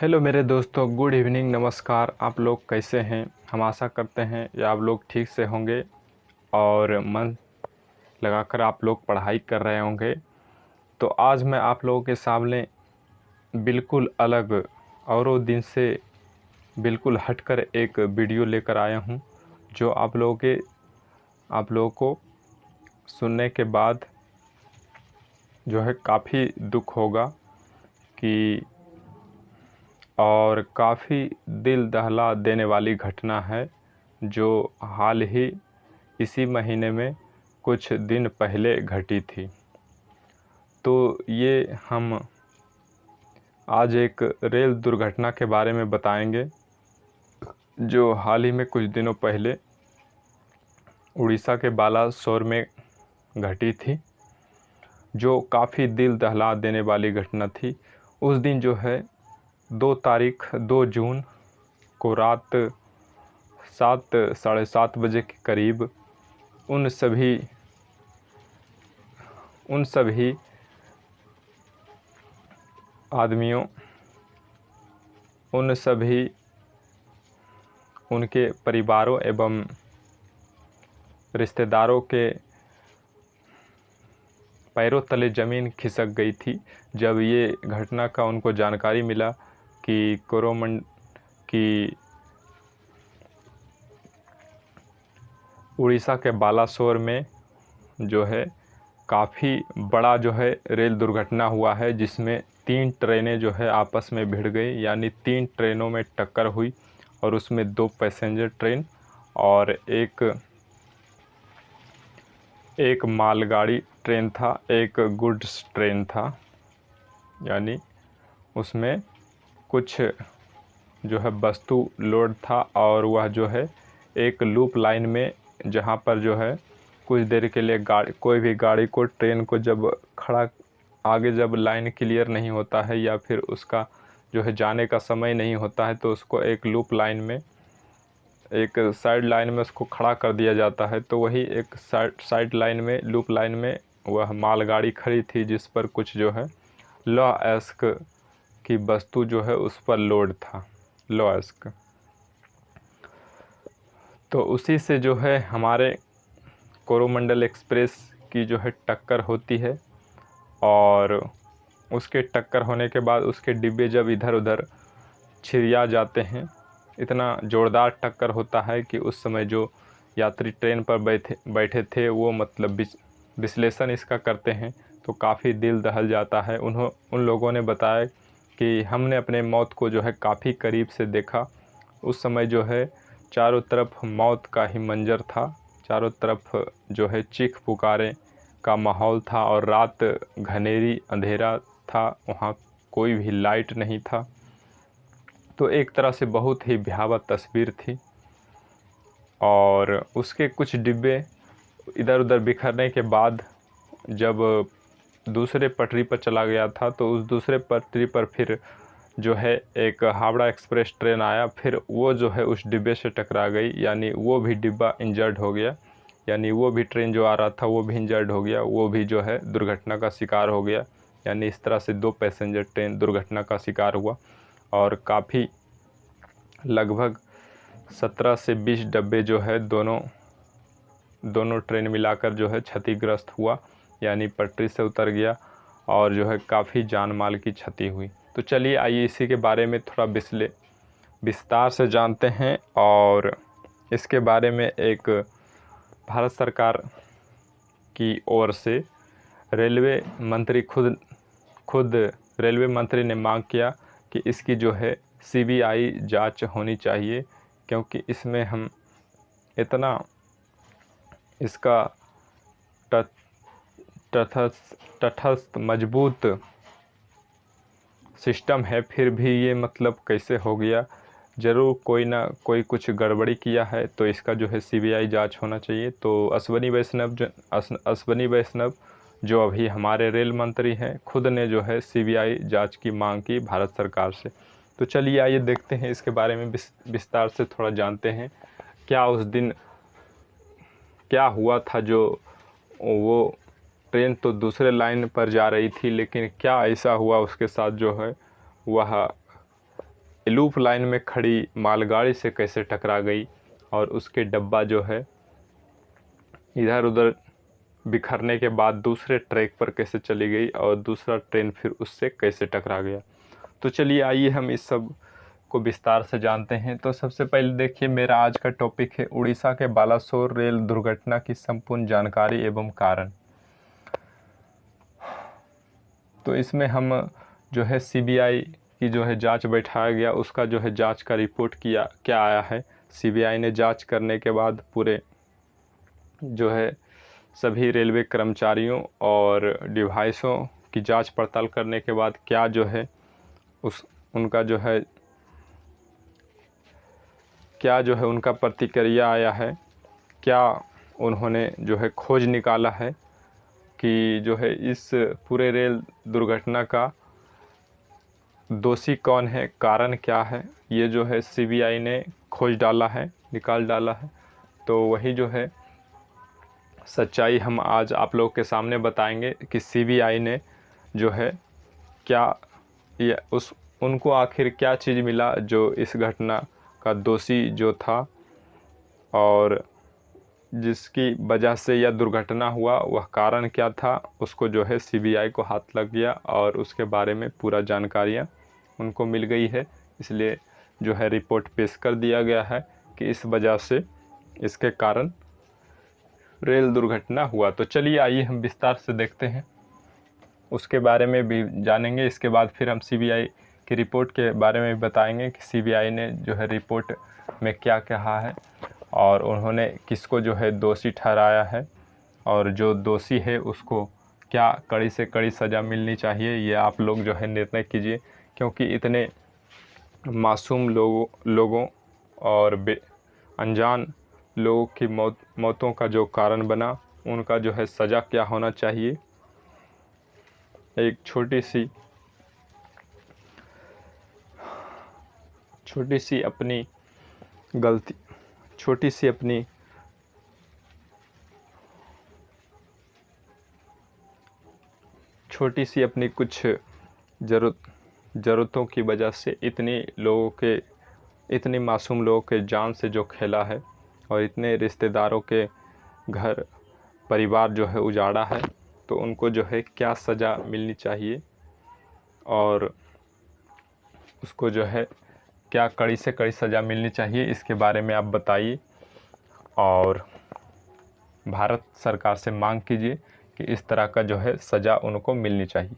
Hello मेरे दोस्तों, good evening, नमस्कार। आप लोग कैसे हैं? हम आशा करते हैं या आप लोग ठीक से होंगे और मन लगाकर आप लोग पढ़ाई कर रहे होंगे। तो आज मैं आप लोगों के सामने बिल्कुल अलग औरों दिन से बिल्कुल हटकर एक वीडियो लेकर आया हूं, जो आप लोगों को सुनने के बाद जो है काफ़ी दुख होगा कि और काफ़ी दिल दहला देने वाली घटना है, जो हाल ही इसी महीने में कुछ दिन पहले घटी थी। तो ये हम आज एक रेल दुर्घटना के बारे में बताएंगे, जो हाल ही में कुछ दिनों पहले उड़ीसा के बालासोर में घटी थी, जो काफ़ी दिल दहला देने वाली घटना थी। उस दिन जो है 2 जून को रात 7 साढ़े 7 बजे के करीब उन सभी आदमियों, उन सभी उनके परिवारों एवं रिश्तेदारों के पैरों तले ज़मीन खिसक गई थी, जब ये घटना का उनको जानकारी मिला कि उड़ीसा के बालासोर में जो है काफ़ी बड़ा जो है रेल दुर्घटना हुआ है, जिसमें 3 ट्रेनें जो है आपस में भिड़ गई, यानी 3 ट्रेनों में टक्कर हुई और उसमें 2 पैसेंजर ट्रेन और एक मालगाड़ी ट्रेन था, एक गुड्स ट्रेन था। यानी उसमें कुछ जो है वस्तु लोड था और वह जो है एक लूप लाइन में, जहाँ पर जो है कुछ देर के लिए कोई भी गाड़ी को, ट्रेन को जब आगे जब लाइन क्लियर नहीं होता है या फिर उसका जो है जाने का समय नहीं होता है, तो उसको एक लूप लाइन में, एक साइड लाइन में उसको खड़ा कर दिया जाता है। तो वही एक साइड लाइन में, लूप लाइन में वह मालगाड़ी खड़ी थी, जिस पर कुछ जो है लौह अयस्क की वस्तु जो है उस पर लोड था, लौह अयस्क। तो उसी से जो है हमारे कोरोमंडल एक्सप्रेस की जो है टक्कर होती है और उसके टक्कर होने के बाद उसके डिब्बे जब इधर उधर छिड़िया जाते हैं, इतना ज़ोरदार टक्कर होता है कि उस समय जो यात्री ट्रेन पर बैठे थे वो मतलब विश्लेषण इसका करते हैं तो काफ़ी दिल दहल जाता है। उन लोगों ने बताया कि हमने अपने मौत को जो है काफ़ी करीब से देखा। उस समय जो है चारों तरफ मौत का ही मंजर था, चारों तरफ जो है चीख पुकारे का माहौल था और रात घनेरी अंधेरा था, वहाँ कोई भी लाइट नहीं था। तो एक तरह से बहुत ही भयावह तस्वीर थी और उसके कुछ डिब्बे इधर उधर बिखरने के बाद जब दूसरे पटरी पर चला गया था, तो उस दूसरे पटरी पर फिर जो है एक हावड़ा एक्सप्रेस ट्रेन आया, फिर वो जो है उस डिब्बे से टकरा गई, यानी वो भी डिब्बा इंजर्ड हो गया, यानी वो भी ट्रेन जो आ रहा था वो भी इंजर्ड हो गया, वो भी जो है दुर्घटना का शिकार हो गया। यानी इस तरह से 2 पैसेंजर ट्रेन दुर्घटना का शिकार हुआ और काफ़ी लगभग 17 से 20 डब्बे जो है दोनों ट्रेन मिलाकर जो है क्षतिग्रस्त हुआ, यानी पटरी से उतर गया और जो है काफ़ी जान माल की क्षति हुई। तो चलिए आइए इसी के बारे में थोड़ा विस्तार से जानते हैं और इसके बारे में एक भारत सरकार की ओर से रेलवे मंत्री खुद रेलवे मंत्री ने मांग किया कि इसकी जो है सीबीआई जांच होनी चाहिए, क्योंकि इसमें हम इतना इसका तटस्थ मजबूत सिस्टम है, फिर भी ये मतलब कैसे हो गया। ज़रूर कोई ना कोई कुछ गड़बड़ी किया है, तो इसका जो है सीबीआई जांच होना चाहिए। तो अश्वनी वैष्णव जो अभी हमारे रेल मंत्री हैं, खुद ने जो है सीबीआई जांच की मांग की भारत सरकार से। तो चलिए आइए देखते हैं इसके बारे में विस्तार से थोड़ा जानते हैं, क्या उस दिन क्या हुआ था। जो वो ट्रेन तो दूसरे लाइन पर जा रही थी, लेकिन क्या ऐसा हुआ उसके साथ जो है वह लूप लाइन में खड़ी मालगाड़ी से कैसे टकरा गई और उसके डब्बा जो है इधर उधर बिखरने के बाद दूसरे ट्रैक पर कैसे चली गई और दूसरा ट्रेन फिर उससे कैसे टकरा गया। तो चलिए आइए हम इस सब को विस्तार से जानते हैं। तो सबसे पहले देखिए, मेरा आज का टॉपिक है उड़ीसा के बालासोर रेल दुर्घटना की संपूर्ण जानकारी एवं कारण। तो इसमें हम जो है सीबीआई की जो है जांच बैठाया गया, उसका जो है जांच का रिपोर्ट क्या आया है। सीबीआई ने जांच करने के बाद पूरे जो है सभी रेलवे कर्मचारियों और डिवाइसों की जांच पड़ताल करने के बाद क्या जो है उनका प्रतिक्रिया आया है, क्या उन्होंने जो है खोज निकाला है कि जो है इस पूरे रेल दुर्घटना का दोषी कौन है, कारण क्या है, ये जो है सीबीआई ने खोज डाला है, निकाल डाला है। तो वही जो है सच्चाई हम आज आप लोग के सामने बताएंगे कि सीबीआई ने जो है उनको आखिर क्या चीज़ मिला जो इस घटना का दोषी जो था और जिसकी वजह से यह दुर्घटना हुआ, वह कारण क्या था, उसको जो है सीबीआई को हाथ लग गया और उसके बारे में पूरा जानकारियाँ उनको मिल गई है। इसलिए जो है रिपोर्ट पेश कर दिया गया है कि इस वजह से इसके कारण रेल दुर्घटना हुआ। तो चलिए आइए हम विस्तार से देखते हैं, उसके बारे में भी जानेंगे। इसके बाद फिर हम सीबीआई की रिपोर्ट के बारे में भी बताएंगे कि सीबीआई ने जो है रिपोर्ट में क्या कहा है और उन्होंने किसको जो है दोषी ठहराया है और जो दोषी है उसको क्या कड़ी से कड़ी सज़ा मिलनी चाहिए, ये आप लोग जो है निर्णय कीजिए। क्योंकि इतने मासूम लोगों और अनजान लोगों की मौतों का जो कारण बना, उनका जो है सज़ा क्या होना चाहिए। एक छोटी सी अपनी गलती, छोटी सी अपनी कुछ ज़रूरतों की वजह से इतने मासूम लोगों के जान से जो खेला है और इतने रिश्तेदारों के घर परिवार जो है उजाड़ा है, तो उनको जो है क्या सज़ा मिलनी चाहिए और उसको जो है क्या कड़ी से कड़ी सज़ा मिलनी चाहिए, इसके बारे में आप बताइए और भारत सरकार से मांग कीजिए कि इस तरह का जो है सज़ा उनको मिलनी चाहिए।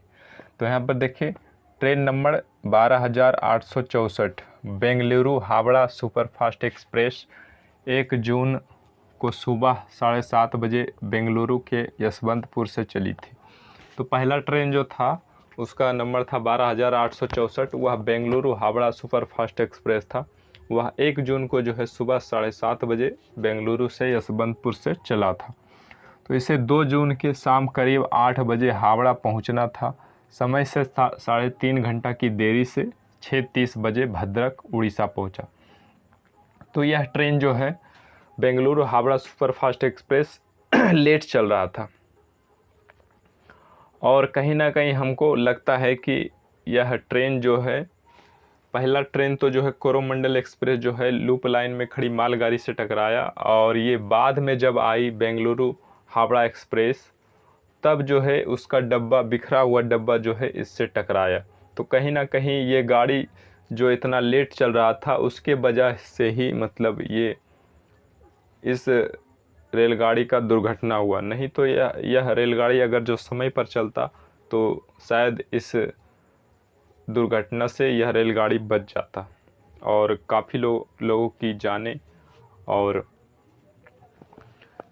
तो यहाँ पर देखिए, train number 12,864 Bengaluru Howrah superfast express 1 जून को सुबह 7:30 बजे बेंगलुरु के यशवंतपुर से चली थी। तो पहला ट्रेन जो था उसका नंबर था 12,864, वह बेंगलुरु हावड़ा सुपरफास्ट एक्सप्रेस था। वह 1 जून को जो है सुबह 7:30 बजे बेंगलुरु से यशवंतपुर से चला था। तो इसे 2 जून के शाम करीब 8 बजे हावड़ा पहुंचना था। समय से 3.5 घंटा की देरी से 6:30 बजे भद्रक उड़ीसा पहुंचा। तो यह ट्रेन जो है Bengaluru Howrah superfast express late चल रहा था और कहीं ना कहीं हमको लगता है कि यह ट्रेन जो है, पहला ट्रेन तो जो है कोरोमंडल एक्सप्रेस जो है लूप लाइन में खड़ी मालगाड़ी से टकराया और ये बाद में जब आई बेंगलुरु हावड़ा एक्सप्रेस, तब जो है उसका डब्बा, बिखरा हुआ डब्बा जो है इससे टकराया। तो कहीं ना कहीं ये गाड़ी जो इतना लेट चल रहा था उसके वजह से ही मतलब ये इस रेलगाड़ी का दुर्घटना हुआ। नहीं तो यह रेलगाड़ी अगर जो समय पर चलता तो शायद इस दुर्घटना से यह रेलगाड़ी बच जाता और काफ़ी लोगों की जानें और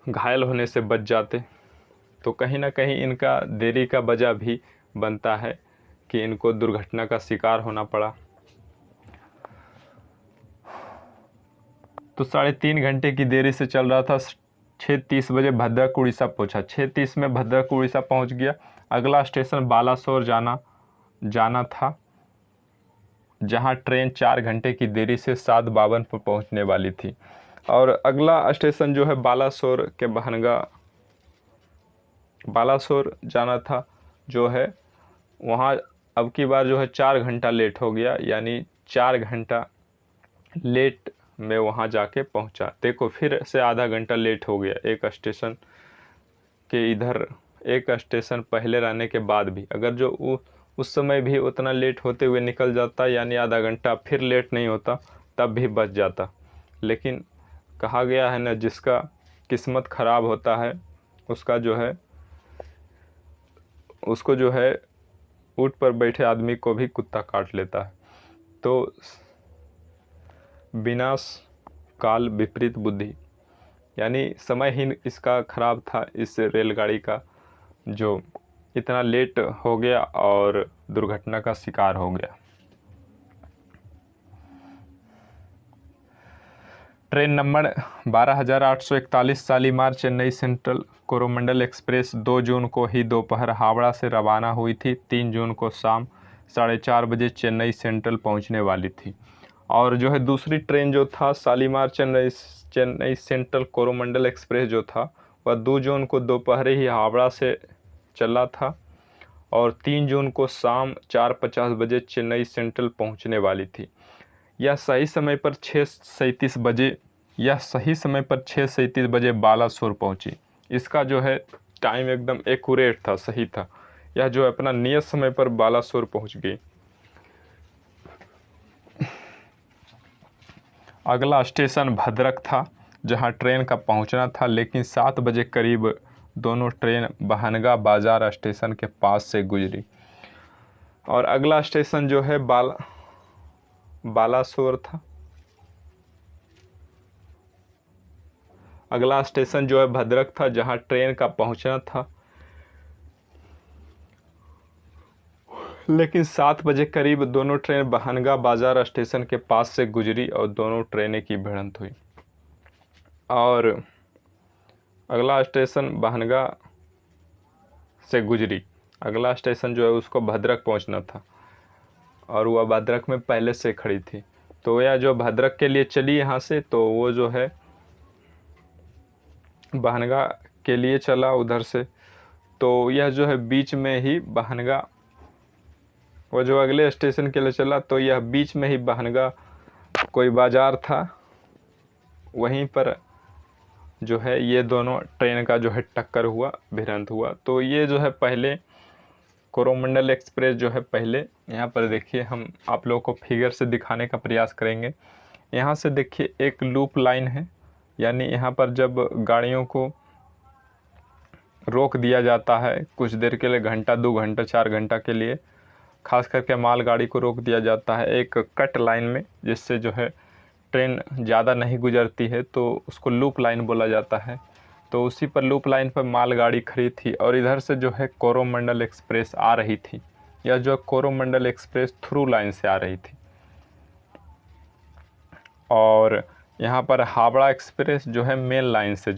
घायल होने से बच जाते। तो कहीं ना कहीं इनका देरी का वजह भी बनता है कि इनको दुर्घटना का शिकार होना पड़ा। तो 3.5 घंटे की देरी से चल रहा था। 6:30 बजे भद्रक उड़ीसा पहुंचा। 6:30 में भद्रक उड़ीसा पहुंच गया। अगला स्टेशन बालासोर जाना था, जहां ट्रेन 4 घंटे की देरी से 7:52 पर पहुंचने वाली थी। और अगला स्टेशन जो है बालासोर जाना था, जो है वहाँ अब की बार जो है 4 घंटा लेट हो गया, यानी 4 घंटा लेट में वहाँ जाके पहुँचा। देखो फिर से आधा घंटा लेट हो गया एक स्टेशन के इधर, एक स्टेशन पहले रहने के बाद भी। अगर जो उस समय भी उतना लेट होते हुए निकल जाता, यानी आधा घंटा फिर लेट नहीं होता, तब भी बच जाता। लेकिन कहा गया है ना, जिसका किस्मत ख़राब होता है उसका जो है, उसको जो है ऊँट पर बैठे आदमी को भी कुत्ता काट लेता है। तो विनाश काल विपरीत बुद्धि, यानी समय ही इसका ख़राब था, इस रेलगाड़ी का, जो इतना लेट हो गया और दुर्घटना का शिकार हो गया। Train number 12,841 Shalimar Chennai central Coromandel express 2 जून को ही दोपहर हावड़ा से रवाना हुई थी। 3 जून को शाम 4:30 बजे चेन्नई सेंट्रल पहुंचने वाली थी। और जो है दूसरी ट्रेन जो था शालीमार चेन्नई सेंट्रल कोरोमंडल एक्सप्रेस जो था, वह 2 जून को दोपहर ही हावड़ा से चला था और 3 जून को शाम 4:50 बजे चेन्नई सेंट्रल पहुंचने वाली थी। यह सही समय पर 6:37 बजे बालासोर पहुंची। इसका जो है टाइम एकदम एक्यूरेट था, सही था। यह जो अपना नियत समय पर बालासोर पहुंच गई। अगला स्टेशन भद्रक था, जहां ट्रेन का पहुंचना था, लेकिन 7 बजे करीब दोनों ट्रेन बहनगा बाजार स्टेशन के पास से गुजरी। और अगला स्टेशन जो है बालासोर था। अगला स्टेशन जो है भद्रक था, जहां ट्रेन का पहुंचना था, लेकिन 7 बजे करीब दोनों ट्रेन बहनगा बाजार स्टेशन के पास से गुजरी और दोनों ट्रेनें की भिड़ंत हुई। और अगला स्टेशन बहनगा से गुजरी, अगला स्टेशन जो है उसको भद्रक पहुंचना था और वह भद्रक में पहले से खड़ी थी। तो यह जो भद्रक के लिए चली यहाँ से, तो वो जो है बहनगा के लिए चला उधर से। तो यह जो है बीच में ही बहनगा, वो जो अगले स्टेशन के लिए चला, तो यह बीच में ही बहनगा कोई बाज़ार था, वहीं पर जो है ये दोनों ट्रेन का जो है टक्कर हुआ, भिड़ंत हुआ। तो ये जो है पहले कोरोमंडल एक्सप्रेस जो है पहले, यहाँ पर देखिए, हम आप लोगों को फिगर से दिखाने का प्रयास करेंगे। यहाँ से देखिए एक लूप लाइन है, यानी यहाँ पर जब गाड़ियों को रोक दिया जाता है कुछ देर के लिए, घंटा 2 घंटा 4 घंटा के लिए, खास करके मालगाड़ी को रोक दिया जाता है एक कट लाइन में, जिससे जो है ट्रेन ज़्यादा नहीं गुजरती है, तो उसको लूप लाइन बोला जाता है। तो उसी पर लूप लाइन पर मालगाड़ी खड़ी थी और इधर से जो है कोरोमंडल एक्सप्रेस आ रही थी। यह जो कोरोमंडल एक्सप्रेस थ्रू लाइन से आ रही थी। और यहाँ पर हावड़ा एक्सप्रेस जो है मेन लाइन से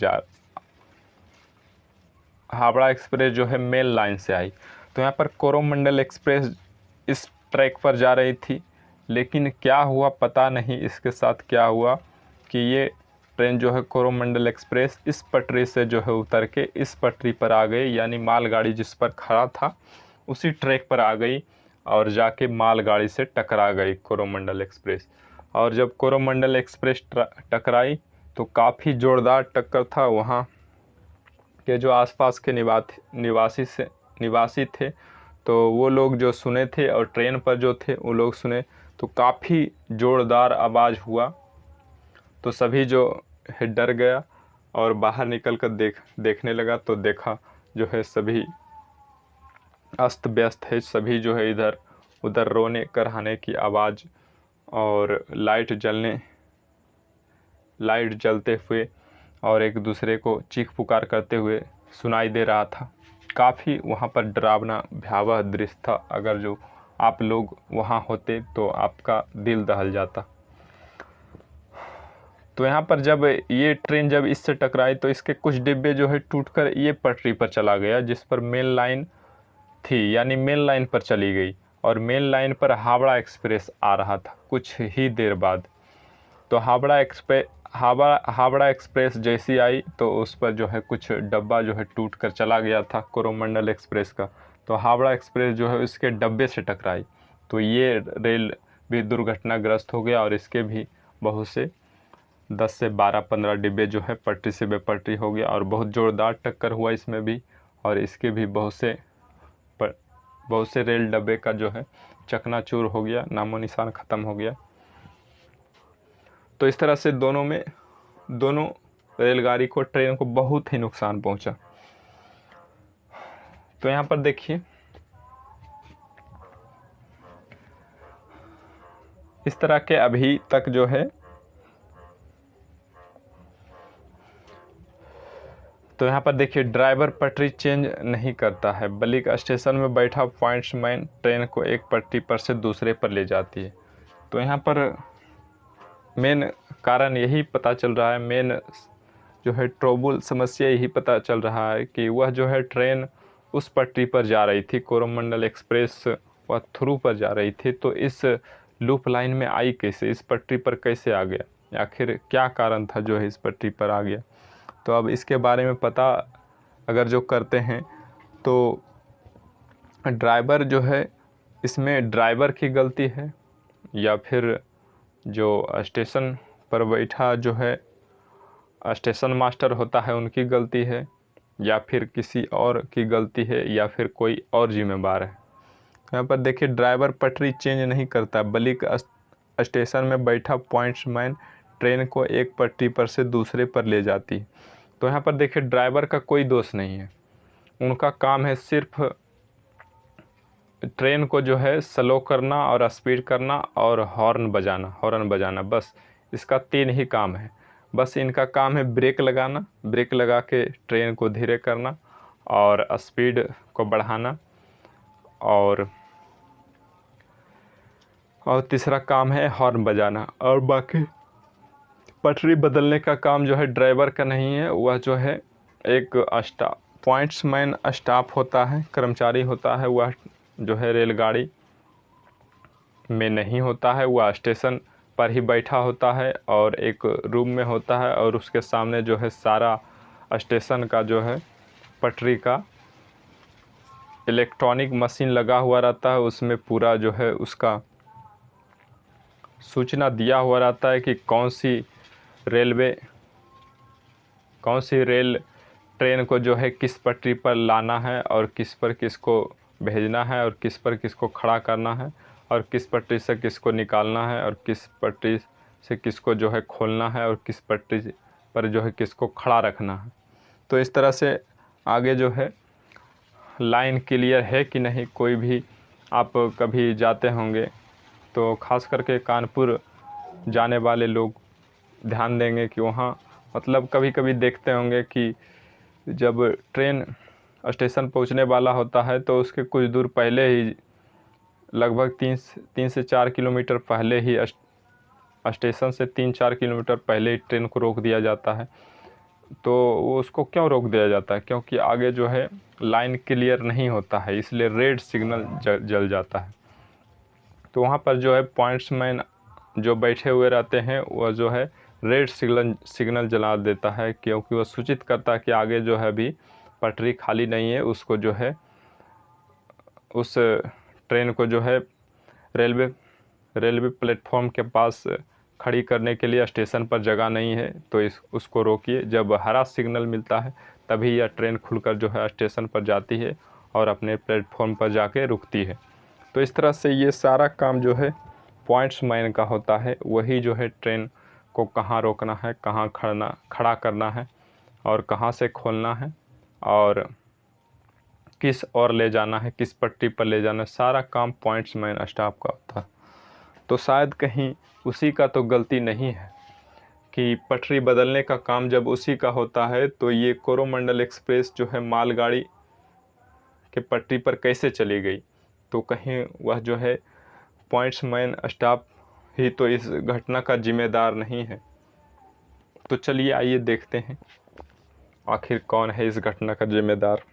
हावड़ा एक्सप्रेस जो है मेन लाइन से आई। तो यहाँ पर कोरोमंडल एक्सप्रेस इस ट्रैक पर जा रही थी, लेकिन क्या हुआ पता नहीं इसके साथ क्या हुआ कि ये ट्रेन जो है कोरोमंडल एक्सप्रेस इस पटरी से जो है उतर के इस पटरी पर आ गई, यानी मालगाड़ी जिस पर खड़ा था उसी ट्रैक पर आ गई और जाके मालगाड़ी से टकरा गई कोरोमंडल एक्सप्रेस। और जब कोरोमंडल एक्सप्रेस टकराई तो काफ़ी ज़ोरदार टक्कर था। वहाँ के जो आसपास के निवासी थे, तो वो लोग जो सुने थे और ट्रेन पर जो थे वो लोग सुने, तो काफ़ी ज़ोरदार आवाज़ हुआ। तो सभी जो है डर गया और बाहर निकल कर देखने लगा, तो देखा जो है सभी अस्त व्यस्त है, सभी जो है इधर उधर रोने कराने की आवाज़ और लाइट जलते हुए और एक दूसरे को चीख पुकार करते हुए सुनाई दे रहा था। काफ़ी वहाँ पर डरावना भयावह दृश्य था। अगर जो आप लोग वहाँ होते तो आपका दिल दहल जाता। तो यहाँ पर जब ये ट्रेन जब इससे टकराई तो इसके कुछ डिब्बे जो है टूटकर ये पटरी पर चला गया जिस पर मेन लाइन थी, यानी मेन लाइन पर चली गई और मेन लाइन पर हावड़ा एक्सप्रेस आ रहा था कुछ ही देर बाद। तो हावड़ा एक्सप्रेस जैसी आई तो उस पर जो है कुछ डब्बा जो है टूट कर चला गया था कोरोमंडल एक्सप्रेस का। तो हावड़ा एक्सप्रेस जो है उसके डब्बे से टकराई। तो ये रेल भी दुर्घटनाग्रस्त हो गया और इसके भी बहुत से 10 से 12-15 डिब्बे जो है पटरी से बेपटरी हो गया और बहुत ज़ोरदार टक्कर हुआ इसमें भी, और इसके भी बहुत से रेल डब्बे का जो है चकनाचूर हो गया, नामो निशान ख़त्म हो गया। तो इस तरह से दोनों रेलगाड़ी को, ट्रेन को बहुत ही नुकसान पहुंचा। तो यहाँ पर देखिए इस तरह के अभी तक जो है, तो यहाँ पर देखिए ड्राइवर पटरी चेंज नहीं करता है, बल्कि स्टेशन में बैठा पॉइंट्समैन ट्रेन को एक पटरी पर से दूसरे पर ले जाती है। तो यहाँ पर मेन कारण यही पता चल रहा है, मेन जो है ट्रबल समस्या यही पता चल रहा है कि वह जो है ट्रेन उस पटरी पर जा रही थी, कोरोमंडल एक्सप्रेस वह थ्रू पर जा रही थी, तो इस लूप लाइन में आई कैसे, इस पटरी पर कैसे आ गया, आखिर क्या कारण था जो है इस पटरी पर आ गया। तो अब इसके बारे में पता अगर जो करते हैं तो ड्राइवर जो है, इसमें ड्राइवर की गलती है या फिर जो स्टेशन पर बैठा जो है स्टेशन मास्टर होता है उनकी गलती है, या फिर किसी और की गलती है, या फिर कोई और जिम्मेदार है। यहाँ पर देखिए ड्राइवर पटरी चेंज नहीं करता, बल्कि स्टेशन में बैठा पॉइंट्समैन ट्रेन को एक पटरी पर से दूसरे पर ले जाती। तो यहाँ पर देखिए ड्राइवर का कोई दोष नहीं है, उनका काम है सिर्फ ट्रेन को जो है स्लो करना और स्पीड करना और हॉर्न बजाना, बस इसका 3 ही काम है। बस इनका काम है ब्रेक लगाना, ब्रेक लगा के ट्रेन को धीरे करना और स्पीड को बढ़ाना, और तीसरा काम है हॉर्न बजाना। और बाकी पटरी बदलने का काम जो है ड्राइवर का नहीं है, वह जो है एक पॉइंट्समैन स्टाफ होता है, कर्मचारी होता है, वह जो है रेलगाड़ी में नहीं होता है, वह स्टेशन पर ही बैठा होता है और एक रूम में होता है, और उसके सामने जो है सारा स्टेशन का जो है पटरी का इलेक्ट्रॉनिक मशीन लगा हुआ रहता है, उसमें पूरा जो है उसका सूचना दिया हुआ रहता है कि कौन सी रेल ट्रेन को जो है किस पटरी पर लाना है और किस पर किसको भेजना है और किस पर किसको खड़ा करना है और किस पटरी से किसको निकालना है और किस पटरी से किसको जो है खोलना है और किस पटरी पर जो है किसको खड़ा रखना है। तो इस तरह से आगे जो है लाइन क्लियर है कि नहीं, कोई भी आप कभी जाते होंगे तो ख़ास करके कानपुर जाने वाले लोग ध्यान देंगे कि वहाँ मतलब कभी कभी देखते होंगे कि जब ट्रेन स्टेशन पहुँचने वाला होता है तो उसके कुछ दूर पहले ही, लगभग 3 से 4 किलोमीटर पहले ही, स्टेशन से 3-4 किलोमीटर पहले ही ट्रेन को रोक दिया जाता है। तो वो उसको क्यों रोक दिया जाता है, क्योंकि आगे जो है लाइन क्लियर नहीं होता है, इसलिए रेड सिग्नल जल जाता है। तो वहाँ पर जो है पॉइंट्समैन जो बैठे हुए रहते हैं वह जो है रेड सिग्नल जला देता है, क्योंकि वह सूचित करता है कि आगे जो है अभी पटरी खाली नहीं है, उसको जो है उस ट्रेन को जो है रेलवे प्लेटफॉर्म के पास खड़ी करने के लिए स्टेशन पर जगह नहीं है, तो उसको रोकिए। जब हरा सिग्नल मिलता है तभी यह ट्रेन खुलकर जो है स्टेशन पर जाती है और अपने प्लेटफॉर्म पर जाके रुकती है। तो इस तरह से ये सारा काम जो है पॉइंट्समैन का होता है, वही जो है ट्रेन को कहाँ रोकना है, कहाँ खड़ा करना है और कहाँ से खोलना है और किस ओर ले जाना है, किस पट्टी पर ले जाना है, सारा काम पॉइंट्समैन स्टाफ का होता है। तो शायद कहीं उसी का तो गलती नहीं है कि पटरी बदलने का काम जब उसी का होता है तो ये कोरोमंडल एक्सप्रेस जो है मालगाड़ी के पटरी पर कैसे चली गई। तो कहीं वह जो है पॉइंट्समैन स्टाफ ही तो इस घटना का जिम्मेदार नहीं है। तो चलिए आइए देखते हैं आखिर कौन है इस घटना का जिम्मेदार।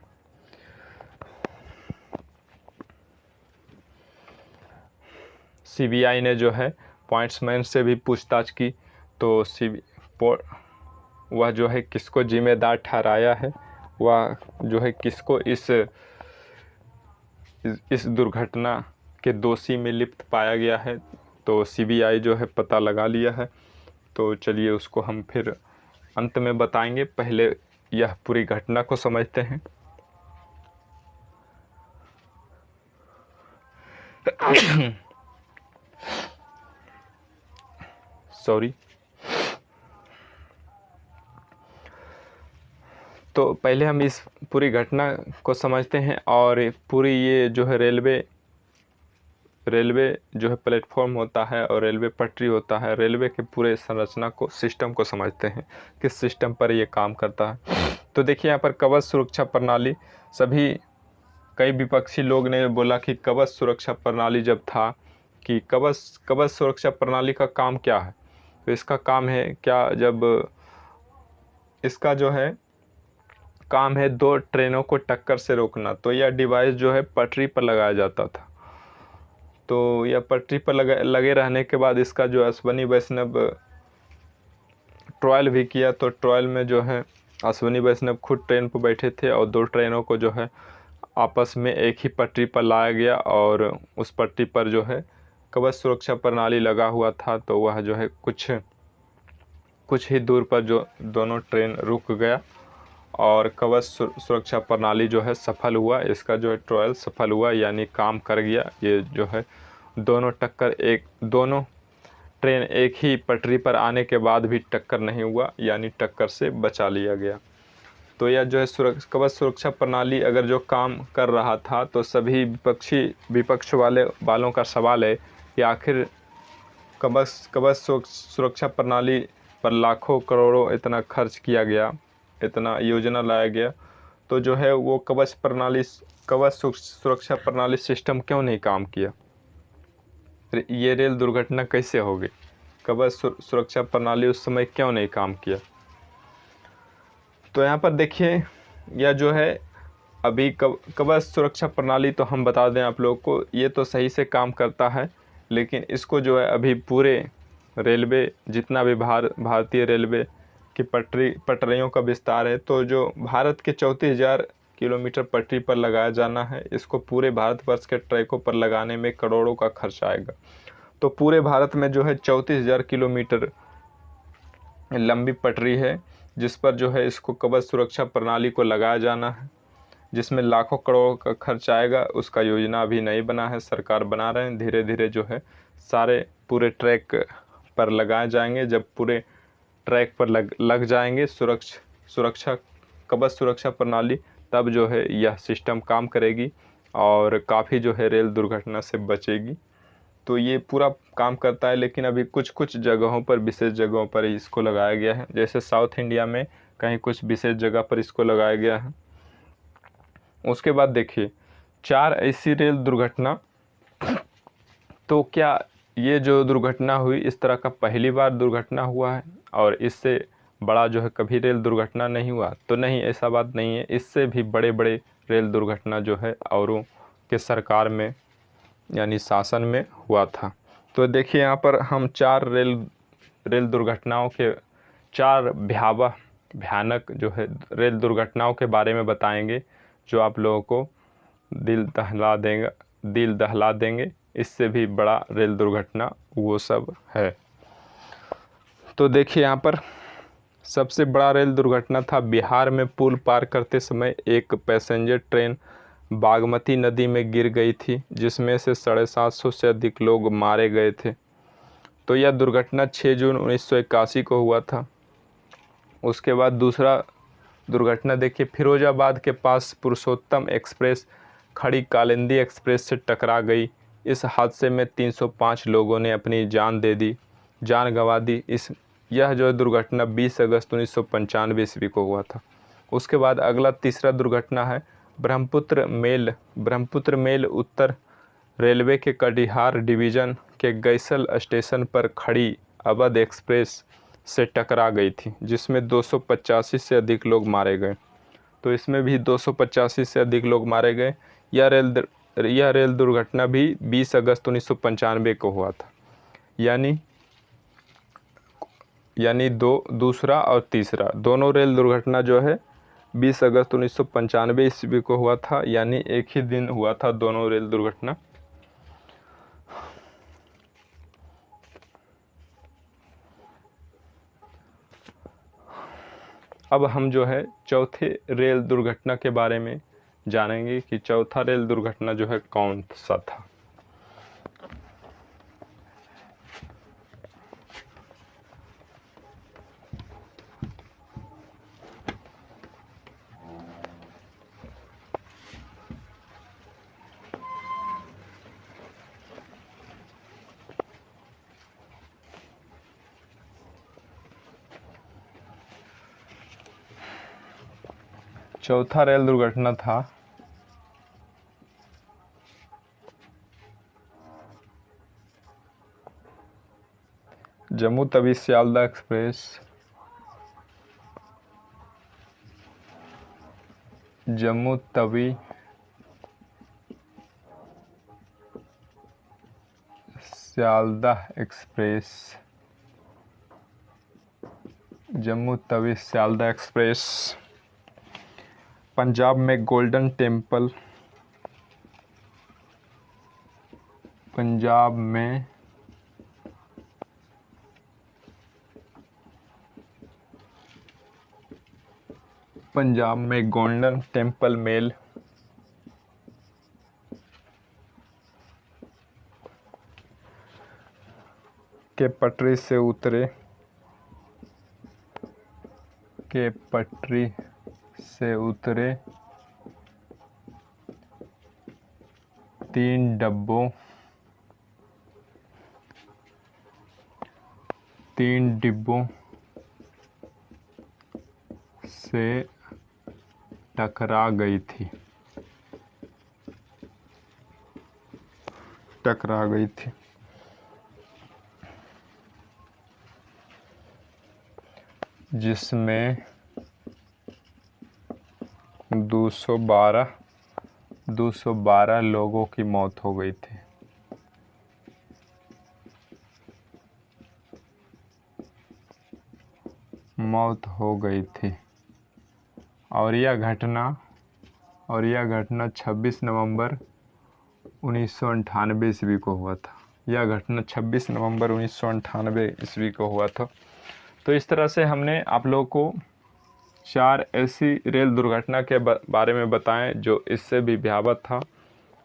सीबीआई ने जो है पॉइंट्समैन से भी पूछताछ की, तो वह जो है किसको जिम्मेदार ठहराया है, वह जो है किसको इस दुर्घटना के दोषी में लिप्त पाया गया है, तो सीबीआई जो है पता लगा लिया है। तो चलिए उसको हम फिर अंत में बताएंगे, पहले यह पूरी घटना को समझते हैं। सॉरी। तो पहले हम इस पूरी घटना को समझते हैं और पूरी ये जो है रेलवे जो है प्लेटफॉर्म होता है और रेलवे पटरी होता है, रेलवे के पूरे संरचना को, सिस्टम को समझते हैं, किस सिस्टम पर ये काम करता है। तो देखिए यहाँ पर कवच सुरक्षा प्रणाली, सभी कई विपक्षी लोग ने बोला कि कवच सुरक्षा प्रणाली जब था कि कवच सुरक्षा प्रणाली का काम क्या है। तो इसका काम है क्या, जब इसका जो है काम है दो ट्रेनों को टक्कर से रोकना। तो यह डिवाइस जो है पटरी पर लगाया जाता था। तो यह पटरी पर लगे रहने के बाद इसका जो अश्वनी वैष्णव ट्रायल भी किया। तो ट्रायल में जो है अश्वनी वैष्णव खुद ट्रेन पर बैठे थे और दो ट्रेनों को जो है आपस में एक ही पटरी पर लाया गया और उस पटरी पर जो है कवच सुरक्षा प्रणाली लगा हुआ था। तो वह जो है कुछ ही दूर पर जो दोनों ट्रेन रुक गया और कवच सुरक्षा प्रणाली जो है सफल हुआ, इसका जो है ट्रायल सफल हुआ, यानी काम कर गया। ये जो है दोनों ट्रेन एक ही पटरी पर आने के बाद भी टक्कर नहीं हुआ, यानी टक्कर से बचा लिया गया। तो यह जो है कवच सुरक्षा प्रणाली अगर जो काम कर रहा था, तो सभी विपक्ष वालों का सवाल है कि आखिर कवच सुरक्षा प्रणाली पर लाखों करोड़ों इतना खर्च किया गया, इतना योजना लाया गया, तो जो है वो कवच सुरक्षा प्रणाली सिस्टम क्यों नहीं काम किया। ये रेल दुर्घटना कैसे हो गई, कवच सुरक्षा प्रणाली उस समय क्यों नहीं काम किया। तो यहाँ पर देखिए, यह जो है अभी कवच सुरक्षा प्रणाली, तो हम बता दें आप लोगों को, ये तो सही से काम करता है, लेकिन इसको जो है अभी पूरे रेलवे, जितना भी भारतीय रेलवे की पटरियों का विस्तार है, तो जो भारत के 34,000 किलोमीटर पटरी पर लगाया जाना है, इसको पूरे भारतवर्ष के ट्रैकों पर लगाने में करोड़ों का खर्च आएगा। तो पूरे भारत में जो है 34,000 किलोमीटर लंबी पटरी है, जिस पर जो है इसको कवच सुरक्षा प्रणाली को लगाया जाना है, जिसमें लाखों करोड़ का खर्च आएगा। उसका योजना अभी नहीं बना है, सरकार बना रहे हैं। धीरे धीरे जो है सारे पूरे ट्रैक पर लगाए जाएंगे। जब पूरे ट्रैक पर लग जाएंगे कवच सुरक्षा प्रणाली, तब जो है यह सिस्टम काम करेगी और काफ़ी जो है रेल दुर्घटना से बचेगी। तो ये पूरा काम करता है, लेकिन अभी कुछ जगहों पर, विशेष जगहों पर इसको लगाया गया है। जैसे साउथ इंडिया में कहीं कुछ विशेष जगह पर इसको लगाया गया है। उसके बाद देखिए 4 ऐसी रेल दुर्घटना, तो क्या ये जो दुर्घटना हुई इस तरह का पहली बार दुर्घटना हुआ है और इससे बड़ा जो है कभी रेल दुर्घटना नहीं हुआ? तो नहीं, ऐसा बात नहीं है। इससे भी बड़े बड़े रेल दुर्घटना जो है औरों के सरकार में यानी शासन में हुआ था। तो देखिए यहाँ पर हम 4 रेल दुर्घटनाओं के 4 भयानक जो है रेल दुर्घटनाओं के बारे में बताएंगे, जो आप लोगों को दिल दहला देंगे। इससे भी बड़ा रेल दुर्घटना वो सब है। तो देखिए यहाँ पर सबसे बड़ा रेल दुर्घटना था बिहार में। पुल पार करते समय एक पैसेंजर ट्रेन बागमती नदी में गिर गई थी, जिसमें से 750 से अधिक लोग मारे गए थे। तो यह दुर्घटना 6 जून 1981 को हुआ था। उसके बाद दूसरा दुर्घटना देखिए, फिरोजाबाद के पास पुरुषोत्तम एक्सप्रेस खड़ी कालिंदी एक्सप्रेस से टकरा गई। इस हादसे में 305 लोगों ने अपनी जान गंवा दी। यह जो दुर्घटना 20 अगस्त 1995 ईस्वी को हुआ था। उसके बाद अगला तीसरा दुर्घटना है ब्रह्मपुत्र मेल उत्तर रेलवे के कटिहार डिवीज़न के गैसल स्टेशन पर खड़ी अवध एक्सप्रेस से टकरा गई थी, जिसमें 285 से अधिक लोग मारे गए। तो इसमें भी 285 से अधिक लोग मारे गए। यह रेल दुर्घटना भी 20 अगस्त 1995 को हुआ था। यानी दूसरा और तीसरा दोनों रेल दुर्घटना जो है 20 अगस्त 1995 ईस्वी को हुआ था, यानी एक ही दिन हुआ था दोनों रेल दुर्घटना। अब हम जो है चौथे रेल दुर्घटना के बारे में जानेंगे कि चौथा रेल दुर्घटना जो है कौन सा था। चौथा रेल दुर्घटना था Jammu Tawi Sealdah express, Jammu Tawi Sealdah express, Jammu Tawi Sealdah express. Punjab में गोल्डन टेम्पल, पंजाब में गोल्डन टेम्पल मेल के पटरी से उतरे 3 डिब्बों से टकरा गई थी, जिसमें 212 लोगों की मौत हो गई थी। और यह घटना 26 नवंबर 1998 ईस्वी को हुआ था। यह घटना 26 नवंबर 1998 ईस्वी को हुआ था। तो इस तरह से हमने आप लोगों को 4 ऐसी रेल दुर्घटना के बारे में बताएं जो इससे भी भयावह था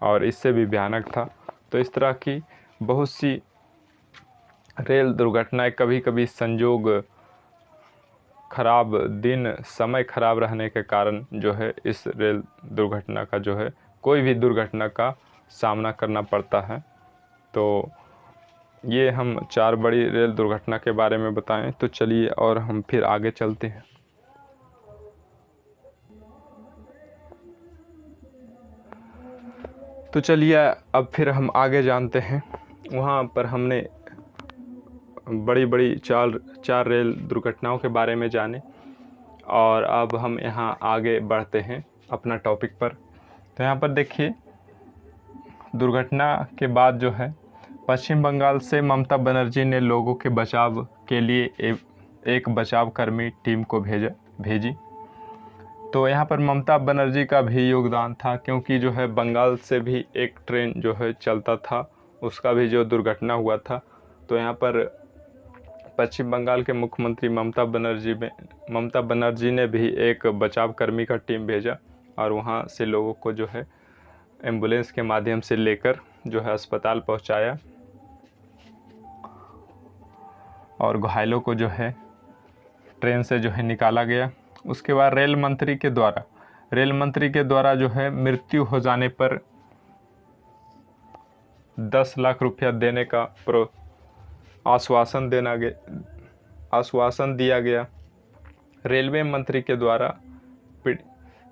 और इससे भी भयानक था। तो इस तरह की बहुत सी रेल दुर्घटनाएं कभी कभी संजोग खराब, दिन समय खराब रहने के कारण जो है इस रेल दुर्घटना का जो है कोई भी दुर्घटना का सामना करना पड़ता है। तो ये हम 4 बड़ी रेल दुर्घटना के बारे में बताएं। तो चलिए और हम फिर आगे चलते हैं। तो चलिए अब फिर हम आगे जानते हैं। वहाँ पर हमने बड़ी 4 रेल दुर्घटनाओं के बारे में जाने और अब हम यहाँ आगे बढ़ते हैं अपना टॉपिक पर। तो यहाँ पर देखिए, दुर्घटना के बाद जो है पश्चिम बंगाल से ममता बनर्जी ने लोगों के बचाव के लिए एक बचाव कर्मी टीम को भेजी। तो यहाँ पर ममता बनर्जी का भी योगदान था, क्योंकि जो है बंगाल से भी एक ट्रेन जो है चलता था, उसका भी जो दुर्घटना हुआ था। तो यहाँ पर पश्चिम बंगाल के मुख्यमंत्री ममता बनर्जी ने भी एक बचाव कर्मी का टीम भेजा और वहाँ से लोगों को जो है एम्बुलेंस के माध्यम से लेकर जो है अस्पताल पहुँचाया और घायलों को जो है ट्रेन से जो है निकाला गया। उसके बाद रेल मंत्री के द्वारा जो है मृत्यु हो जाने पर 10 लाख रुपया देने का आश्वासन दिया गया। रेलवे मंत्री के द्वारा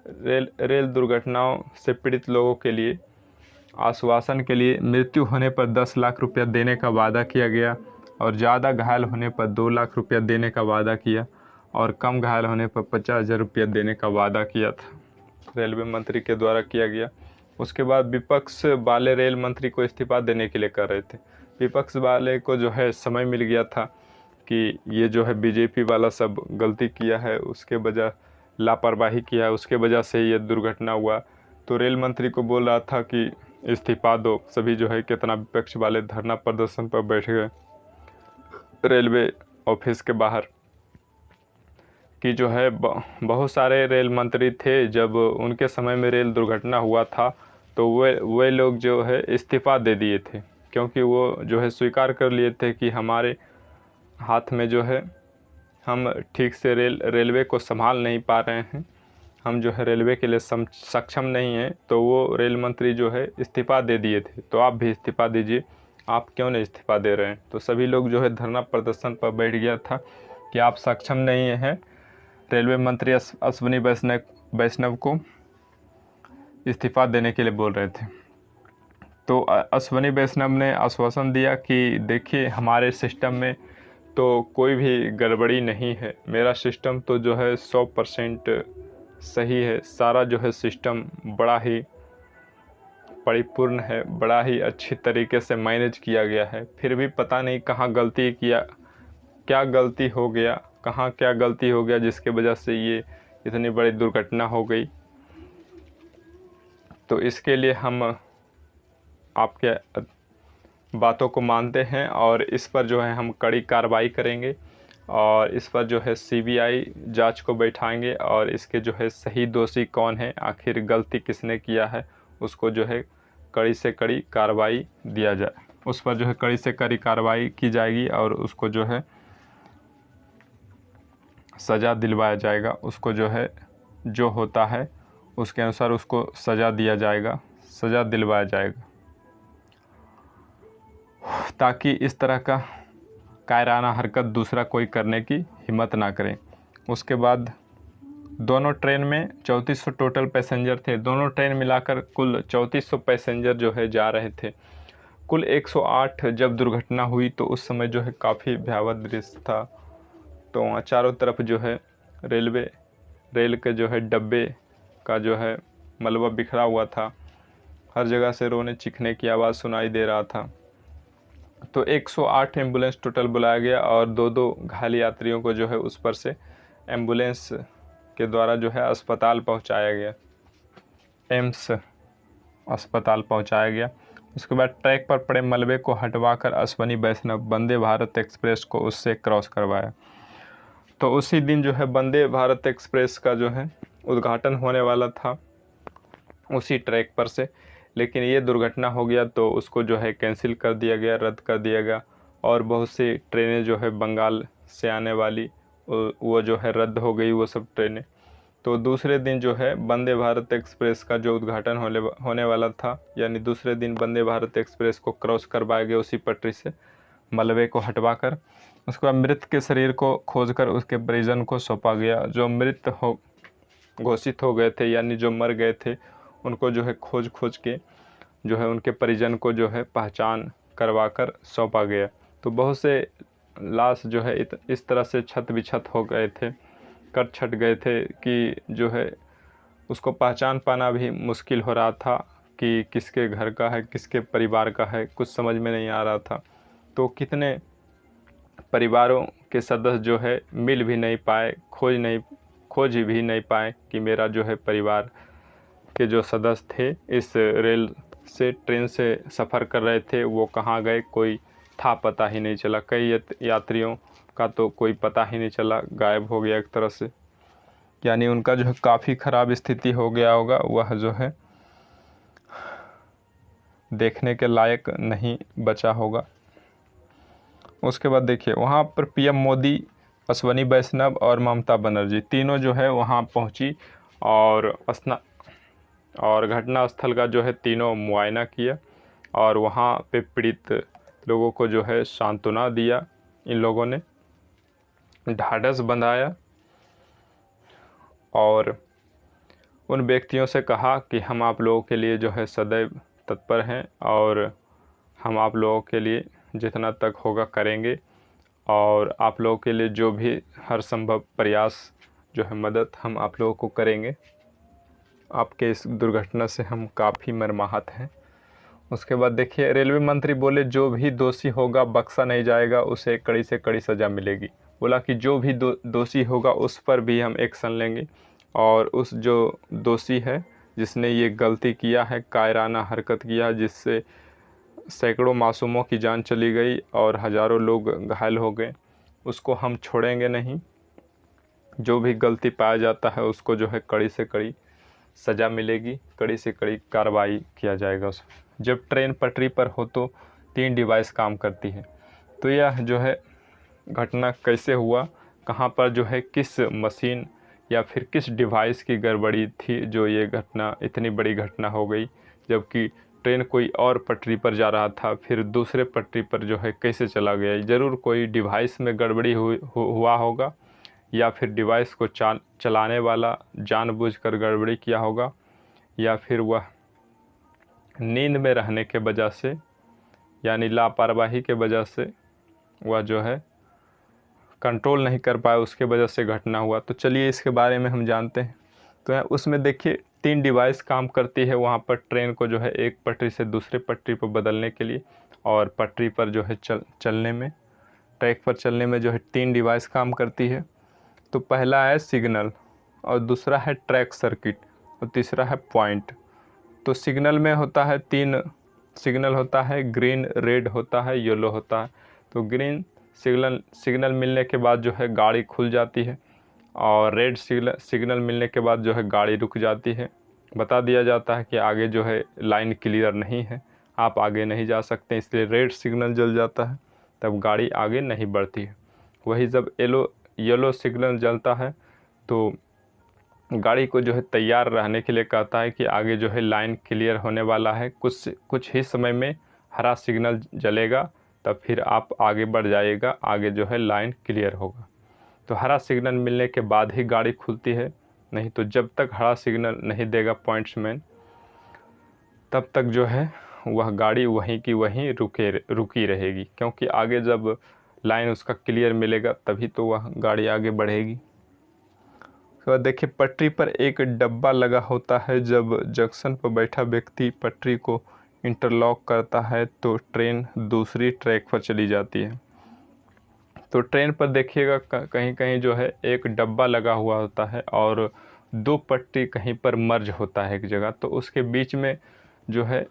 रेल दुर्घटनाओं से पीड़ित लोगों के लिए आश्वासन के लिए मृत्यु होने पर 10 लाख रुपया देने का वादा किया गया और ज़्यादा घायल होने पर 2 लाख रुपया देने का वादा किया और कम घायल होने पर 50,000 रुपया देने का वादा किया था, रेलवे मंत्री के द्वारा किया गया। उसके बाद विपक्ष वाले रेल मंत्री को इस्तीफा देने के लिए कर रहे थे। विपक्ष वाले को जो है समय मिल गया था कि ये जो है बीजेपी वाला सब गलती किया है, उसके वजह लापरवाही किया है, उसके वजह से ये दुर्घटना हुआ। तो रेल मंत्री को बोल रहा था कि इस्तीफा दो। सभी जो है कितना विपक्ष वाले धरना प्रदर्शन पर बैठ गए रेलवे ऑफिस के बाहर कि जो है बहुत सारे रेल मंत्री थे, जब उनके समय में रेल दुर्घटना हुआ था तो वे लोग जो है इस्तीफ़ा दे दिए थे, क्योंकि वो जो है स्वीकार कर लिए थे कि हमारे हाथ में जो है हम ठीक से रेलवे को संभाल नहीं पा रहे हैं, हम जो है रेलवे के लिए सक्षम नहीं हैं। तो वो रेल मंत्री जो है इस्तीफ़ा दे दिए थे। तो आप भी इस्तीफ़ा दीजिए, आप क्यों नहीं इस्तीफ़ा दे रहे हैं? तो सभी लोग जो है धरना प्रदर्शन पर बैठ गया था कि आप सक्षम नहीं हैं रेलवे मंत्री अश्विनी वैष्णव को इस्तीफ़ा देने के लिए बोल रहे थे। तो अश्विनी वैष्णव ने आश्वासन दिया कि देखिए हमारे सिस्टम में तो कोई भी गड़बड़ी नहीं है, मेरा सिस्टम तो जो है 100% सही है, सारा जो है सिस्टम बड़ा ही परिपूर्ण है, बड़ा ही अच्छी तरीके से मैनेज किया गया है। फिर भी पता नहीं कहाँ गलती किया, क्या गलती हो गया, कहाँ क्या गलती हो गया जिसके वजह से ये इतनी बड़ी दुर्घटना हो गई। तो इसके लिए हम आपके बातों को मानते हैं और इस पर जो है हम कड़ी कार्रवाई करेंगे और इस पर जो है सीबीआई जांच को बैठाएंगे और इसके जो है सही दोषी कौन है, आखिर गलती किसने किया है, उसको जो है कड़ी से कड़ी कार्रवाई दिया जाए, उस पर जो है कड़ी से कड़ी कार्रवाई की जाएगी और उसको जो है सज़ा दिलवाया जाएगा। उसको जो है जो होता है उसके अनुसार उसको सज़ा दिया जाएगा, सज़ा दिलवाया जाएगा, ताकि इस तरह का कायराना हरकत दूसरा कोई करने की हिम्मत ना करे। उसके बाद दोनों ट्रेन में 3400 टोटल पैसेंजर थे, दोनों ट्रेन मिलाकर कुल 3400 पैसेंजर जो है जा रहे थे। कुल 108 जब दुर्घटना हुई तो उस समय जो है काफ़ी भयावह दृश्य था। तो वहाँ चारों तरफ जो है रेल के जो है डब्बे का जो है मलबा बिखरा हुआ था, हर जगह से रोने चीखने की आवाज़ सुनाई दे रहा था। तो 108 एम्बुलेंस टोटल बुलाया गया और दो घायल यात्रियों को जो है उस पर से एम्बुलेंस के द्वारा जो है अस्पताल पहुंचाया गया, एम्स अस्पताल पहुंचाया गया। उसके बाद ट्रैक पर पड़े मलबे को हटवाकर अश्विनी वैष्णव वंदे भारत एक्सप्रेस को उससे क्रॉस करवाया। तो उसी दिन जो है वंदे भारत एक्सप्रेस का जो है उद्घाटन होने वाला था उसी ट्रैक पर से, लेकिन ये दुर्घटना हो गया तो उसको जो है कैंसिल कर दिया गया, रद्द कर दिया गया और बहुत सी ट्रेनें जो है बंगाल से आने वाली वो जो है रद्द हो गई वो सब ट्रेनें। तो दूसरे दिन जो है वंदे भारत एक्सप्रेस का जो उद्घाटन होने वाला था, यानी दूसरे दिन वंदे भारत एक्सप्रेस को क्रॉस करवाया गया उसी पटरी से मलबे को हटवाकर। उसके बाद मृत के शरीर को खोजकर उसके परिजन को सौंपा गया। जो मृत हो घोषित हो गए थे यानी जो मर गए थे उनको जो है खोज के जो है उनके परिजन को जो है पहचान करवाकर सौंपा गया। तो बहुत से लाश जो है इस तरह से छत बिछत हो गए थे, कट छट गए थे कि जो है उसको पहचान पाना भी मुश्किल हो रहा था कि किसके घर का है, किसके परिवार का है, कुछ समझ में नहीं आ रहा था। तो कितने परिवारों के सदस्य जो है मिल भी नहीं पाए, खोज भी नहीं पाए कि मेरा जो है परिवार के जो सदस्य थे इस रेल से ट्रेन से सफ़र कर रहे थे वो कहाँ गए, कोई था पता ही नहीं चला। कई यात्रियों का तो कोई पता ही नहीं चला, गायब हो गया एक तरह से, यानी उनका जो है काफ़ी ख़राब स्थिति हो गया होगा, वह जो है देखने के लायक नहीं बचा होगा। उसके बाद देखिए वहाँ पर पीएम मोदी, अश्विनी वैष्णव और ममता बनर्जी तीनों जो है वहाँ पहुँची और घटना स्थल का जो है तीनों मुआयना किया और वहाँ पे पीड़ित लोगों को जो है सांत्वना दिया। इन लोगों ने ढाढ़स बंधाया और उन व्यक्तियों से कहा कि हम आप लोगों के लिए जो है सदैव तत्पर हैं और हम आप लोगों के लिए जितना तक होगा करेंगे और आप लोगों के लिए जो भी हर संभव प्रयास जो है मदद हम आप लोगों को करेंगे। आपके इस दुर्घटना से हम काफ़ी मर्माहत हैं। उसके बाद देखिए रेलवे मंत्री बोले जो भी दोषी होगा बख्शा नहीं जाएगा, उसे कड़ी से कड़ी सज़ा मिलेगी। बोला कि जो भी दोषी होगा उस पर भी हम एक्शन लेंगे और उस जो दोषी है जिसने ये गलती किया है, कायराना हरकत किया जिससे सैकड़ों मासूमों की जान चली गई और हज़ारों लोग घायल हो गए, उसको हम छोड़ेंगे नहीं जो भी गलती पाया जाता है उसको जो है कड़ी से कड़ी सज़ा मिलेगी, कड़ी से कड़ी कार्रवाई किया जाएगा उसमें। जब ट्रेन पटरी पर हो तो 3 डिवाइस काम करती है। तो यह जो है घटना कैसे हुआ, कहाँ पर जो है किस मशीन या फिर किस डिवाइस की गड़बड़ी थी जो ये घटना, इतनी बड़ी घटना हो गई, जबकि ट्रेन कोई और पटरी पर जा रहा था, फिर दूसरे पटरी पर जो है कैसे चला गया। ज़रूर कोई डिवाइस में गड़बड़ी हुआ होगा, या फिर डिवाइस को चलाने वाला जानबूझकर गड़बड़ी किया होगा, या फिर वह नींद में रहने के वजह से यानी लापरवाही के वजह से वह जो है कंट्रोल नहीं कर पाया, उसके वजह से घटना हुआ। तो चलिए इसके बारे में हम जानते हैं। तो उसमें देखिए 3 डिवाइस काम करती है वहाँ पर ट्रेन को जो है एक पटरी से दूसरे पटरी पर बदलने के लिए, और पटरी पर जो है चलने में, ट्रैक पर चलने में जो है 3 डिवाइस काम करती है। तो पहला है सिग्नल, और दूसरा है ट्रैक सर्किट, और तीसरा है पॉइंट। तो सिग्नल में होता है 3 सिग्नल होता है, ग्रीन, रेड होता है, येलो होता है। तो ग्रीन सिग्नल मिलने के बाद जो है गाड़ी खुल जाती है, और रेड सिग्नल मिलने के बाद जो है गाड़ी रुक जाती है। बता दिया जाता है कि आगे जो है लाइन क्लियर नहीं है, आप आगे नहीं जा सकते, इसलिए रेड सिग्नल जल जाता है, तब गाड़ी आगे नहीं बढ़ती है। वही जब येलो सिग्नल जलता है तो गाड़ी को जो है तैयार रहने के लिए कहता है कि आगे जो है लाइन क्लियर होने वाला है, कुछ ही समय में हरा सिग्नल जलेगा, तब फिर आप आगे बढ़ जाइएगा, आगे जो है लाइन क्लियर होगा। तो हरा सिग्नल मिलने के बाद ही गाड़ी खुलती है, नहीं तो जब तक हरा सिग्नल नहीं देगा पॉइंट्समैन, तब तक जो है वह गाड़ी वहीं की वहीं रुकी रहेगी, क्योंकि आगे जब लाइन उसका क्लियर मिलेगा तभी तो वह गाड़ी आगे बढ़ेगी। तो देखिए पटरी पर एक डब्बा लगा होता है, जब जंक्शन पर बैठा व्यक्ति पटरी को इंटरलॉक करता है तो ट्रेन दूसरी ट्रैक पर चली जाती है। तो ट्रेन पर देखिएगा कहीं कहीं जो है एक डब्बा लगा हुआ होता है, और 2 पटरी कहीं पर मर्ज होता है एक जगह, तो उसके बीच में जो है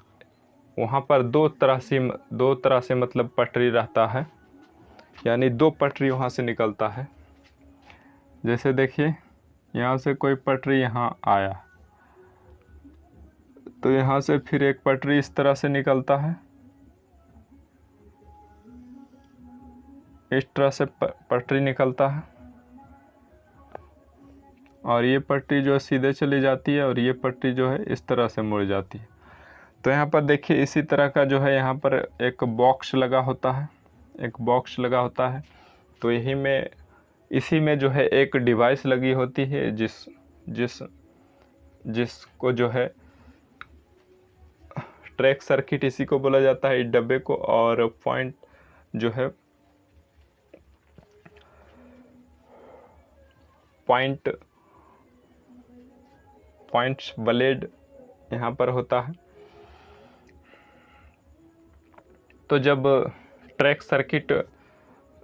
वहाँ पर 2 तरह से मतलब पटरी रहता है, यानी 2 पटरी वहाँ से निकलता है। जैसे देखिए यहाँ से कोई पटरी यहाँ आया, तो यहाँ से फिर एक पटरी इस तरह से निकलता है, इस तरह से पटरी निकलता है, और ये पटरी जो है सीधे चली जाती है, और ये पटरी जो है इस तरह से मुड़ जाती है। तो यहाँ पर देखिए इसी तरह का जो है यहाँ पर एक बॉक्स लगा होता है, एक बॉक्स लगा होता है। तो इसी में जो है एक डिवाइस लगी होती है, जिसको जो है ट्रैक सर्किट इसी को बोला जाता है, इस डब्बे को। और पॉइंट जो है पॉइंट्स ब्लेड यहाँ पर होता है। तो जब ट्रैक सर्किट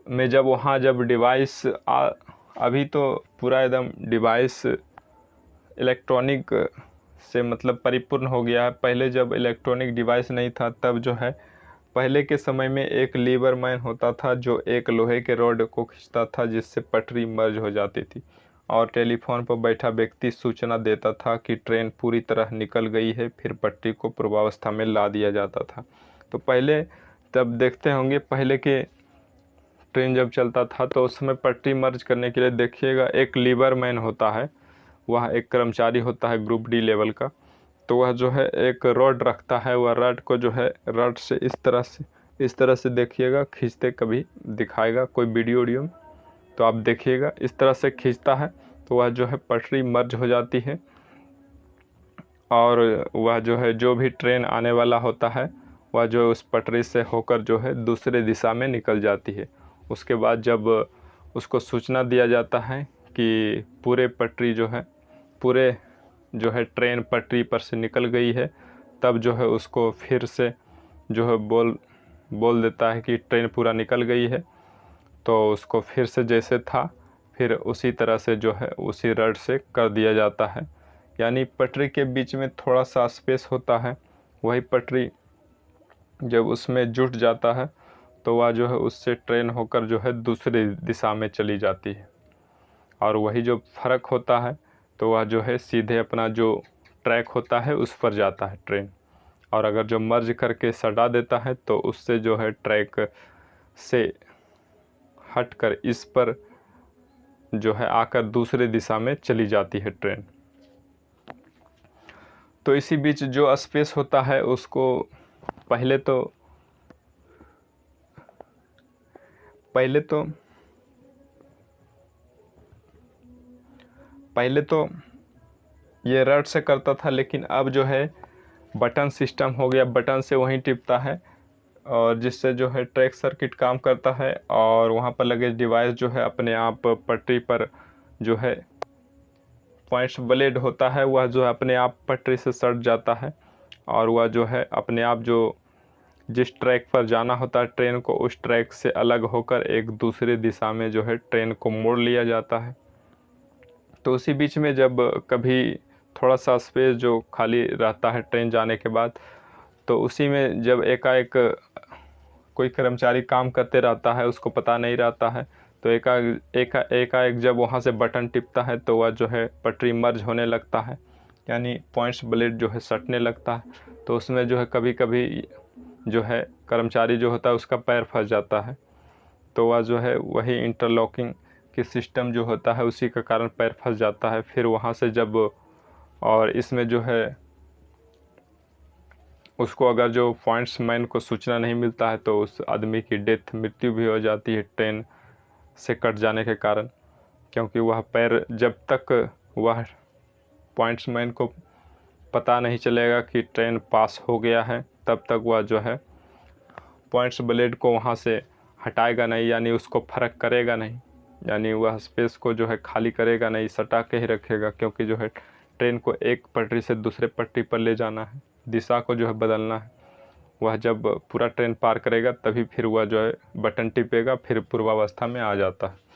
में जब डिवाइस अभी तो पूरा एकदम डिवाइस इलेक्ट्रॉनिक से मतलब परिपूर्ण हो गया है। पहले जब इलेक्ट्रॉनिक डिवाइस नहीं था तब जो है पहले के समय में एक लीवर मैन होता था जो एक लोहे के रॉड को खींचता था, जिससे पटरी मर्ज हो जाती थी, और टेलीफोन पर बैठा व्यक्ति सूचना देता था कि ट्रेन पूरी तरह निकल गई है, फिर पटरी को पूर्वावस्था में ला दिया जाता था। तो पहले तब देखते होंगे पहले के ट्रेन जब चलता था तो उस समय पटरी मर्ज करने के लिए देखिएगा एक लीवर मैन होता है, वह एक कर्मचारी होता है ग्रुप डी लेवल का। तो वह जो है एक रॉड रखता है, वह रॉड को जो है रॉड से इस तरह से देखिएगा खींचते, कभी दिखाएगा कोई वीडियो में तो आप देखिएगा इस तरह से खींचता है, तो वह जो है पटरी मर्ज हो जाती है, और वह जो है जो भी ट्रेन आने वाला होता है वह जो उस पटरी से होकर जो है दूसरे दिशा में निकल जाती है। उसके बाद जब उसको सूचना दिया जाता है कि पूरे जो है ट्रेन पटरी पर से निकल गई है, तब जो है उसको फिर से जो है बोल देता है कि ट्रेन पूरा निकल गई है। तो उसको फिर से जैसे था फिर उसी तरह से जो है उसी रड से कर दिया जाता है, यानी पटरी के बीच में थोड़ा सा स्पेस होता है, वही पटरी जब उसमें जुट जाता है तो वह जो है उससे ट्रेन होकर जो है दूसरी दिशा में चली जाती है। और वही जो फ़र्क होता है तो वह जो है सीधे अपना जो ट्रैक होता है उस पर जाता है ट्रेन। और अगर जो मर्ज करके सटा देता है तो उससे जो है ट्रैक से हटकर इस पर जो है आकर दूसरे दिशा में चली जाती है ट्रेन। तो इसी बीच जो स्पेस होता है उसको पहले तो ये रड से करता था, लेकिन अब जो है बटन सिस्टम हो गया, बटन से वहीं टिपता है और जिससे जो है ट्रैक सर्किट काम करता है और वहाँ पर लगे डिवाइस जो है अपने आप पटरी पर जो है पॉइंट्स ब्लेड होता है वह जो है अपने आप पटरी से सट जाता है और वह जो है अपने आप जो जिस ट्रैक पर जाना होता है ट्रेन को उस ट्रैक से अलग होकर एक दूसरी दिशा में जो है ट्रेन को मोड़ लिया जाता है। तो उसी बीच में जब कभी थोड़ा सा स्पेस जो खाली रहता है ट्रेन जाने के बाद, तो उसी में जब एकाएक कोई कर्मचारी काम करते रहता है उसको पता नहीं रहता है, तो एकाएक जब वहाँ से बटन टिपता है तो वह जो है पटरी मर्ज होने लगता है, यानी पॉइंट्स ब्लेड जो है सटने लगता है। तो उसमें जो है कभी कभी जो है कर्मचारी जो होता है उसका पैर फंस जाता है, तो वह जो है वही इंटरलॉकिंग की सिस्टम जो होता है उसी के कारण पैर फंस जाता है। फिर वहाँ से जब और इसमें जो है उसको अगर जो पॉइंट्स मैन को सूचना नहीं मिलता है तो उस आदमी की मृत्यु भी हो जाती है ट्रेन से कट जाने के कारण, क्योंकि वह पैर जब तक वह पॉइंट्स मैन को पता नहीं चलेगा कि ट्रेन पास हो गया है तब तक वह जो है पॉइंट्स ब्लेड को वहाँ से हटाएगा नहीं, यानी उसको फ़र्क करेगा नहीं, यानी वह स्पेस को जो है खाली करेगा नहीं, सटा के ही रखेगा, क्योंकि जो है ट्रेन को एक पटरी से दूसरे पटरी पर ले जाना है, दिशा को जो है बदलना है। वह जब पूरा ट्रेन पार करेगा तभी फिर वह जो है बटन टिपेगा, फिर पूर्वावस्था में आ जाता है।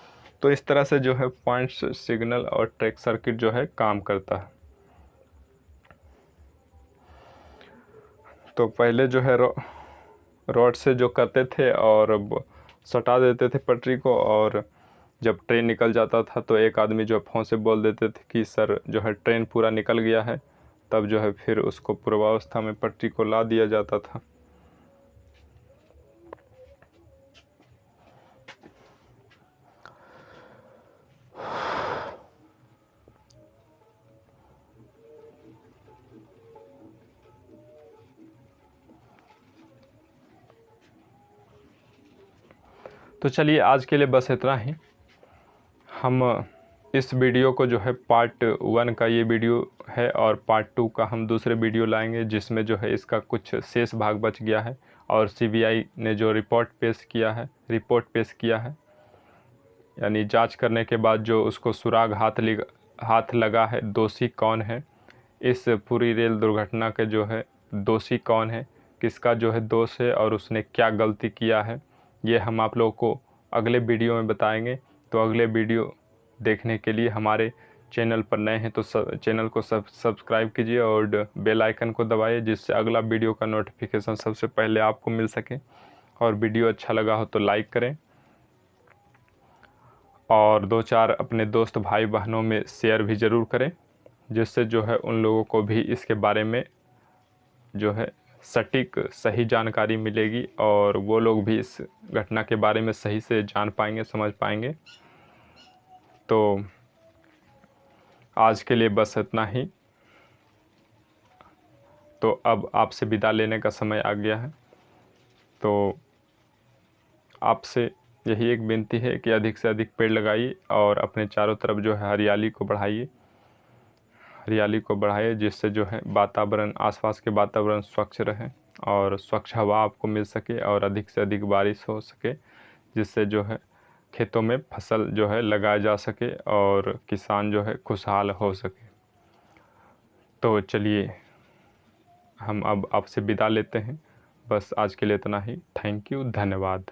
तो इस तरह से जो है पॉइंट्स सिग्नल और ट्रैक सर्किट जो है काम करता है। तो पहले जो है रॉड से जो करते थे और सटा देते थे पटरी को, और जब ट्रेन निकल जाता था तो एक आदमी जो फ़ोन से बोल देते थे कि सर जो है ट्रेन पूरा निकल गया है, तब जो है फिर उसको पूर्वावस्था में पटरी को ला दिया जाता था। तो चलिए आज के लिए बस इतना ही। हम इस वीडियो को जो है पार्ट 1 का ये वीडियो है और पार्ट 2 का हम दूसरे वीडियो लाएंगे, जिसमें जो है इसका कुछ शेष भाग बच गया है और सीबीआई ने जो रिपोर्ट पेश किया है, यानी जांच करने के बाद जो उसको सुराग हाथ लगा है, दोषी कौन है, इस पूरी रेल दुर्घटना के जो है दोषी कौन है, किसका जो है दोष है और उसने क्या गलती किया है, ये हम आप लोगों को अगले वीडियो में बताएंगे। तो अगले वीडियो देखने के लिए हमारे चैनल पर नए हैं तो चैनल को सब्सक्राइब कीजिए और बेल आइकन को दबाइए, जिससे अगला वीडियो का नोटिफिकेशन सबसे पहले आपको मिल सके। और वीडियो अच्छा लगा हो तो लाइक करें और 2-4 अपने दोस्त भाई बहनों में शेयर भी ज़रूर करें, जिससे जो है उन लोगों को भी इसके बारे में जो है सटीक सही जानकारी मिलेगी और वो लोग भी इस घटना के बारे में सही से जान पाएंगे, समझ पाएंगे। तो आज के लिए बस इतना ही। तो अब आपसे विदा लेने का समय आ गया है। तो आपसे यही एक विनती है कि अधिक से अधिक पेड़ लगाइए और अपने चारों तरफ जो है हरियाली को बढ़ाइए, जिससे जो है वातावरण, आसपास के वातावरण स्वच्छ रहे और स्वच्छ हवा आपको मिल सके और अधिक से अधिक बारिश हो सके, जिससे जो है खेतों में फसल जो है लगाया जा सके और किसान जो है खुशहाल हो सके। तो चलिए हम अब आपसे विदा लेते हैं। बस आज के लिए इतना ही। थैंक यू, धन्यवाद।